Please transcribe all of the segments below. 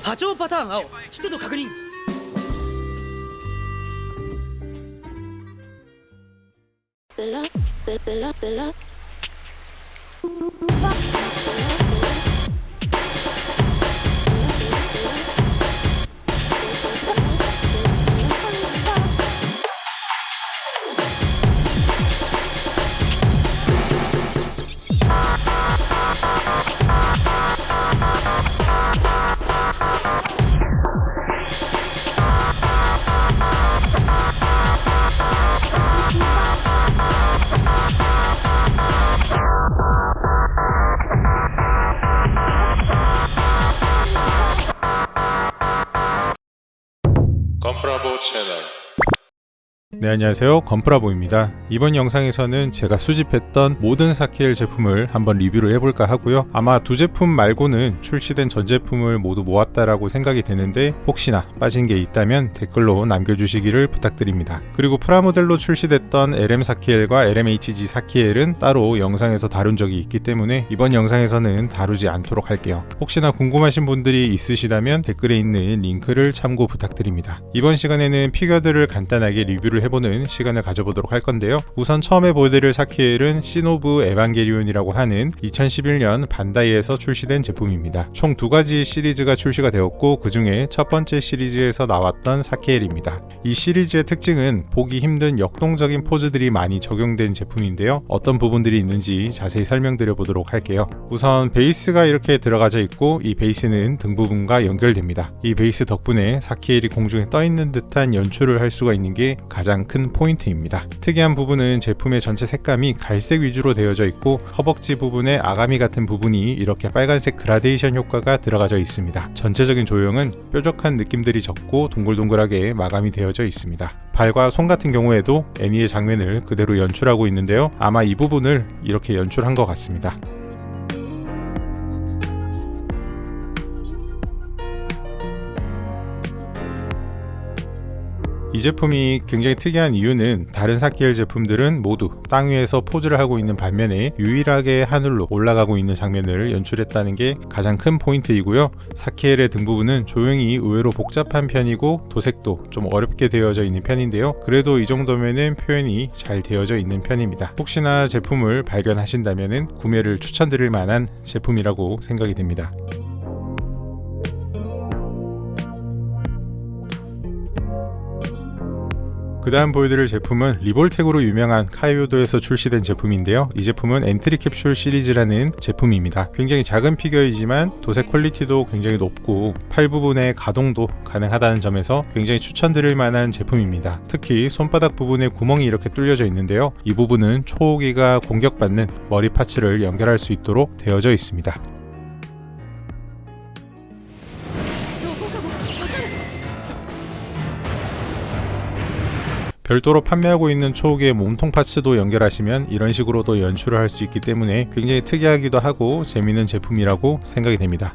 波長パターン青、湿度確認。건프라보 채널. 네, 안녕하세요. 건프라보입니다. 이번 영상에서는 제가 수집했던 모든 사키엘 제품을 한번 리뷰를 해볼까 하고요. 아마 두 제품 말고는 출시된 전 제품을 모두 모았다라고 생각이 되는데 혹시나 빠진 게 있다면 댓글로 남겨주시기를 부탁드립니다. 그리고 프라모델로 출시됐던 LM 사키엘과 LMHG 사키엘은 따로 영상에서 다룬 적이 있기 때문에 이번 영상에서는 다루지 않도록 할게요. 혹시나 궁금하신 분들이 있으시다면 댓글에 있는 링크를 참고 부탁드립니다. 이번 시간에는 피규어들을 간단하게 리뷰를 해보는 시간을 가져보도록 할 건데요. 우선 처음에 보여드릴 사키엘은 시노브 에반게리온이라고 하는 2011년 반다이에서 출시된 제품입니다. 총 두 가지 시리즈가 출시가 되었고 그 중에 첫 번째 시리즈에서 나왔던 사키엘입니다. 이 시리즈의 특징은 보기 힘든 역동적인 포즈들이 많이 적용된 제품인데요. 어떤 부분들이 있는지 자세히 설명드려 보도록 할게요. 우선 베이스가 이렇게 들어가져 있고 이 베이스는 등 부분과 연결됩니다. 이 베이스 덕분에 사키엘이 공중에 떠 있는 듯한 연출을 할 수가 있는 게 가장 큰 포인트입니다. 특이한 부분은 제품의 전체 색감이 갈색 위주로 되어져 있고 허벅지 부분에 아가미 같은 부분이 이렇게 빨간색 그라데이션 효과가 들어가져 있습니다. 전체적인 조형은 뾰족한 느낌들이 적고 동글동글하게 마감이 되어져 있습니다. 발과 손 같은 경우에도 애니의 장면을 그대로 연출하고 있는데요. 아마 이 부분을 이렇게 연출한 것 같습니다. 이 제품이 굉장히 특이한 이유는 다른 사키엘 제품들은 모두 땅 위에서 포즈를 하고 있는 반면에 유일하게 하늘로 올라가고 있는 장면을 연출했다는 게 가장 큰 포인트이고요. 사키엘의 등 부분은 조형이 의외로 복잡한 편이고 도색도 좀 어렵게 되어져 있는 편인데요. 그래도 이 정도면은 표현이 잘 되어져 있는 편입니다. 혹시나 제품을 발견하신다면은 구매를 추천드릴 만한 제품이라고 생각이 됩니다. 그 다음 보여드릴 제품은 리볼텍으로 유명한 카이오도에서 출시된 제품인데요. 이 제품은 엔트리 캡슐 시리즈라는 제품입니다. 굉장히 작은 피규어이지만 도색 퀄리티도 굉장히 높고 팔 부분의 가동도 가능하다는 점에서 굉장히 추천드릴 만한 제품입니다. 특히 손바닥 부분에 구멍이 이렇게 뚫려져 있는데요. 이 부분은 초호기가 공격받는 머리 파츠를 연결할 수 있도록 되어져 있습니다. 별도로 판매하고 있는 초호기의 몸통 파츠도 연결하시면 이런 식으로도 연출을 할 수 있기 때문에 굉장히 특이하기도 하고 재미있는 제품이라고 생각이 됩니다.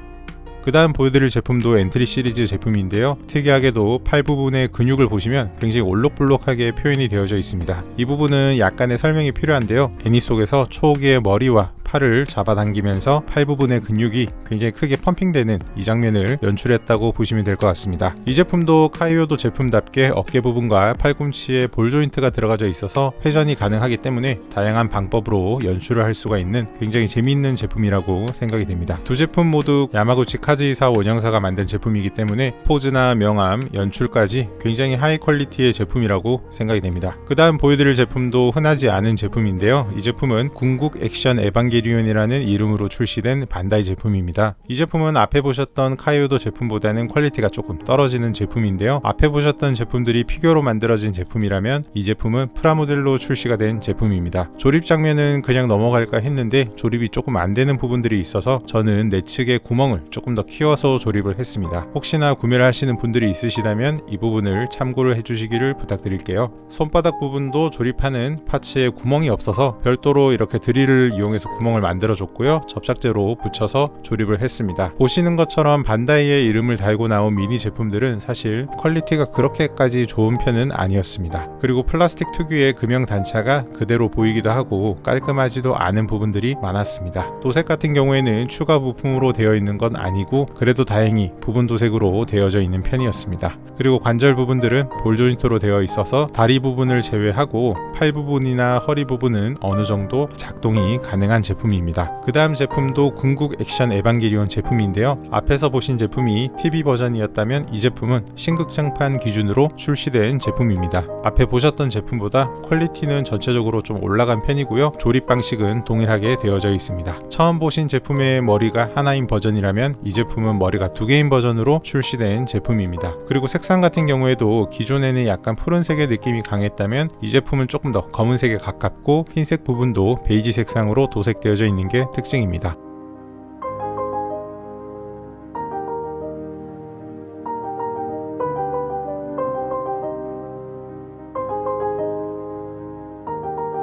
그 다음 보여드릴 제품도 엔트리 시리즈 제품인데요. 특이하게도 팔 부분의 근육을 보시면 굉장히 올록블록하게 표현이 되어져 있습니다. 이 부분은 약간의 설명이 필요한데요. 애니 속에서 초호기의 머리와 팔을 잡아당기면서 팔 부분의 근육이 굉장히 크게 펌핑되는 이 장면을 연출했다고 보시면 될 것 같습니다. 이 제품도 카이오도 제품답게 어깨 부분과 팔꿈치에 볼 조인트가 들어가져 있어서 회전이 가능하기 때문에 다양한 방법으로 연출을 할 수가 있는 굉장히 재미있는 제품이라고 생각이 됩니다. 두 제품 모두 야마구치 카즈이사 원형사가 만든 제품이기 때문에 포즈나 명암, 연출까지 굉장히 하이 퀄리티의 제품이라고 생각이 됩니다. 그 다음 보여드릴 제품도 흔하지 않은 제품인데요. 이 제품은 궁극 액션 에반게리온이라는 이름으로 출시된 반다이 제품입니다. 이 제품은 앞에 보셨던 카이오도 제품보다는 퀄리티가 조금 떨어지는 제품인데요. 앞에 보셨던 제품들이 피규어로 만들어진 제품이라면 이 제품은 프라모델로 출시가 된 제품입니다. 조립 장면은 그냥 넘어갈까 했는데 조립이 조금 안 되는 부분들이 있어서 저는 내측의 구멍을 조금 더 키워서 조립을 했습니다. 혹시나 구매를 하시는 분들이 있으시다면 이 부분을 참고를 해주시기를 부탁드릴게요. 손바닥 부분도 조립하는 파츠에 구멍이 없어서 별도로 이렇게 드릴을 이용해서 구멍을 만들어줬고요. 접착제로 붙여서 조립을 했습니다. 보시는 것처럼 반다이의 이름을 달고 나온 미니 제품들은 사실 퀄리티가 그렇게까지 좋은 편은 아니었습니다. 그리고 플라스틱 특유의 금형 단차가 그대로 보이기도 하고 깔끔하지도 않은 부분들이 많았습니다. 도색 같은 경우에는 추가 부품으로 되어 있는 건 아니고 그래도 다행히 부분 도색으로 되어져 있는 편이었습니다. 그리고 관절 부분들은 볼 조인트로 되어 있어서 다리 부분을 제외하고 팔 부분이나 허리 부분은 어느 정도 작동이 가능한 제품입니다. 그 다음 제품도 궁극 액션 에반게리온 제품인데요. 앞에서 보신 제품이 TV 버전이었다면 이 제품은 신극장판 기준으로 출시된 제품입니다. 앞에 보셨던 제품보다 퀄리티는 전체적으로 좀 올라간 편이고요. 조립 방식은 동일하게 되어져 있습니다. 처음 보신 제품의 머리가 하나인 버전이라면 이 제품은 머리가 두 개인 버전으로 출시된 제품입니다. 그리고 색상 같은 경우에도 기존에는 약간 푸른색의 느낌이 강했다면 이 제품은 조금 더 검은색에 가깝고 흰색 부분도 베이지 색상으로 도색되어져 있는 게 특징입니다.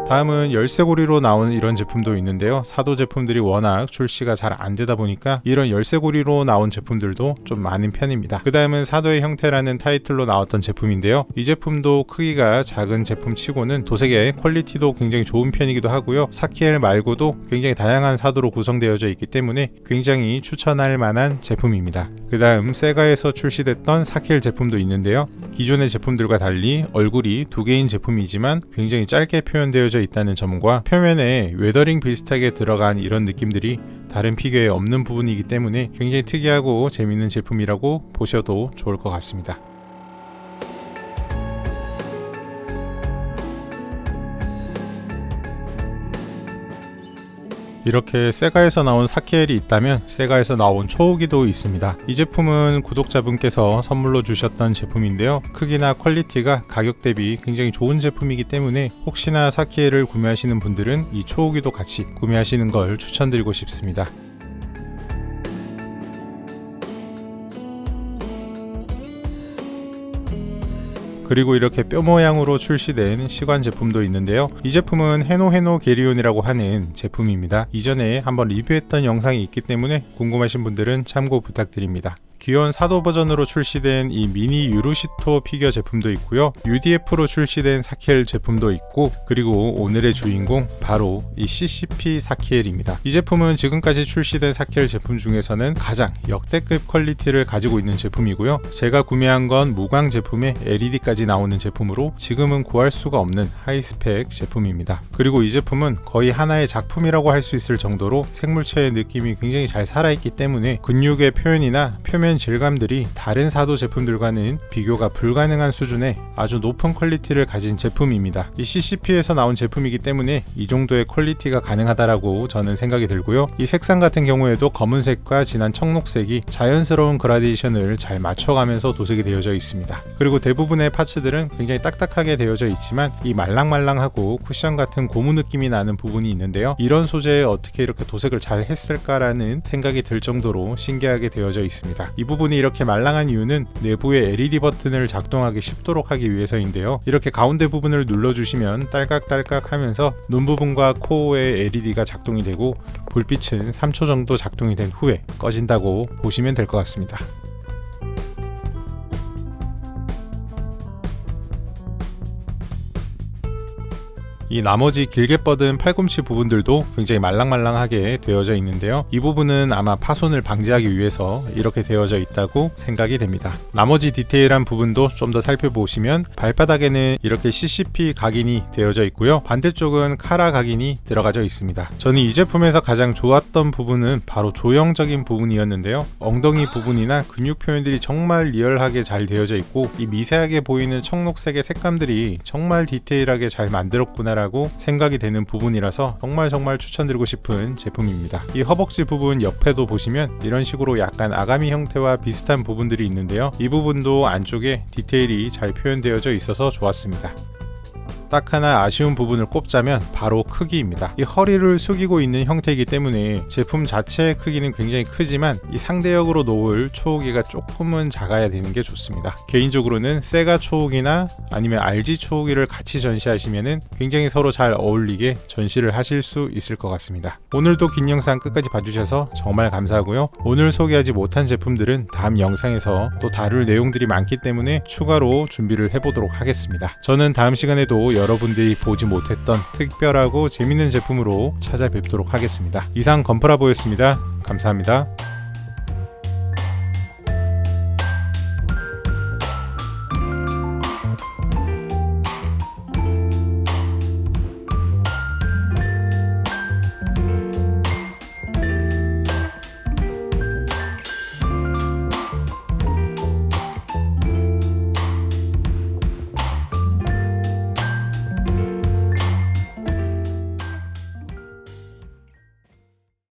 다음은 열쇠고리로 나오는 이런 제품도 있는데요. 사도 제품들이 워낙 출시가 잘 안되다 보니까 이런 열쇠고리로 나온 제품들도 좀 많은 편입니다. 그 다음은 사도의 형태라는 타이틀로 나왔던 제품인데요. 이 제품도 크기가 작은 제품 치고는 도색의 퀄리티도 굉장히 좋은 편이기도 하고요. 사키엘 말고도 굉장히 다양한 사도로 구성되어져 있기 때문에 굉장히 추천할 만한 제품입니다. 그 다음 세가에서 출시됐던 사키엘 제품도 있는데요. 기존의 제품들과 달리 얼굴이 두 개인 제품이지만 굉장히 짧게 표현되어져 있다는 점과 표면에 웨더링 비슷하게 들어간 이런 느낌들이 다른 피규어에 없는 부분이기 때문에 굉장히 특이하고 재밌는 제품이라고 보셔도 좋을 것 같습니다. 이렇게 세가에서 나온 사키엘이 있다면 세가에서 나온 초호기도 있습니다. 이 제품은 구독자분께서 선물로 주셨던 제품인데요. 크기나 퀄리티가 가격 대비 굉장히 좋은 제품이기 때문에 혹시나 사키엘을 구매하시는 분들은 이 초호기도 같이 구매하시는 걸 추천드리고 싶습니다. 그리고 이렇게 뼈 모양으로 출시된 시관 제품도 있는데요. 이 제품은 헤노 게리온이라고 하는 제품입니다. 이전에 한번 리뷰했던 영상이 있기 때문에 궁금하신 분들은 참고 부탁드립니다. 귀여운 사도 버전으로 출시된 이 미니 유루시토 피규어 제품도 있고요. UDF로 출시된 사키엘 제품도 있고 그리고 오늘의 주인공 바로 이 CCP 사키엘입니다. 이 제품은 지금까지 출시된 사키엘 제품 중에서는 가장 역대급 퀄리티를 가지고 있는 제품이고요. 제가 구매한 건 무광 제품에 LED까지 나오는 제품으로 지금은 구할 수가 없는 하이스펙 제품입니다. 그리고 이 제품은 거의 하나의 작품이라고 할 수 있을 정도로 생물체의 느낌이 굉장히 잘 살아있기 때문에 근육의 표현이나 표면 질감들이 다른 사도 제품들과는 비교가 불가능한 수준의 아주 높은 퀄리티를 가진 제품입니다. 이 CCP에서 나온 제품이기 때문에 이 정도의 퀄리티가 가능하다라고 저는 생각이 들고요. 이 색상 같은 경우에도 검은색과 진한 청록색이 자연스러운 그라데이션을 잘 맞춰가면서 도색이 되어져 있습니다. 그리고 대부분의 파츠들은 굉장히 딱딱하게 되어져 있지만 이 말랑말랑하고 쿠션 같은 고무 느낌이 나는 부분이 있는데요. 이런 소재에 어떻게 이렇게 도색을 잘 했을까라는 생각이 들 정도로 신기하게 되어져 있습니다. 이 부분이 이렇게 말랑한 이유는 내부의 LED 버튼을 작동하기 쉽도록 하기 위해서인데요. 이렇게 가운데 부분을 눌러주시면 딸깍딸깍 하면서 눈 부분과 코어의 LED가 작동이 되고 불빛은 3초 정도 작동이 된 후에 꺼진다고 보시면 될 것 같습니다. 이 나머지 길게 뻗은 팔꿈치 부분들도 굉장히 말랑말랑하게 되어져 있는데요. 이 부분은 아마 파손을 방지하기 위해서 이렇게 되어져 있다고 생각이 됩니다. 나머지 디테일한 부분도 좀 더 살펴보시면 발바닥에는 이렇게 CCP 각인이 되어져 있고요. 반대쪽은 카라 각인이 들어가져 있습니다. 저는 이 제품에서 가장 좋았던 부분은 바로 조형적인 부분이었는데요. 엉덩이 부분이나 근육 표현들이 정말 리얼하게 잘 되어져 있고 이 미세하게 보이는 청록색의 색감들이 정말 디테일하게 잘 만들었구나 라고 생각이 되는 부분이라서 정말 추천드리고 싶은 제품입니다. 이 허벅지 부분 옆에도 보시면 이런 식으로 약간 아가미 형태와 비슷한 부분들이 있는데요. 이 부분도 안쪽에 디테일이 잘 표현되어져 있어서 좋았습니다. 딱 하나 아쉬운 부분을 꼽자면 바로 크기입니다. 이 허리를 숙이고 있는 형태이기 때문에 제품 자체의 크기는 굉장히 크지만 이 상대역으로 놓을 초호기가 조금은 작아야 되는 게 좋습니다. 개인적으로는 세가 초호기나 아니면 RG 초호기를 같이 전시하시면은 굉장히 서로 잘 어울리게 전시를 하실 수 있을 것 같습니다. 오늘도 긴 영상 끝까지 봐주셔서 정말 감사하고요. 오늘 소개하지 못한 제품들은 다음 영상에서 또 다룰 내용들이 많기 때문에 추가로 준비를 해보도록 하겠습니다. 저는 다음 시간에도 여러분들이 보지 못했던 특별하고 재밌는 제품으로 찾아뵙도록 하겠습니다. 이상 건프라보였습니다. 감사합니다.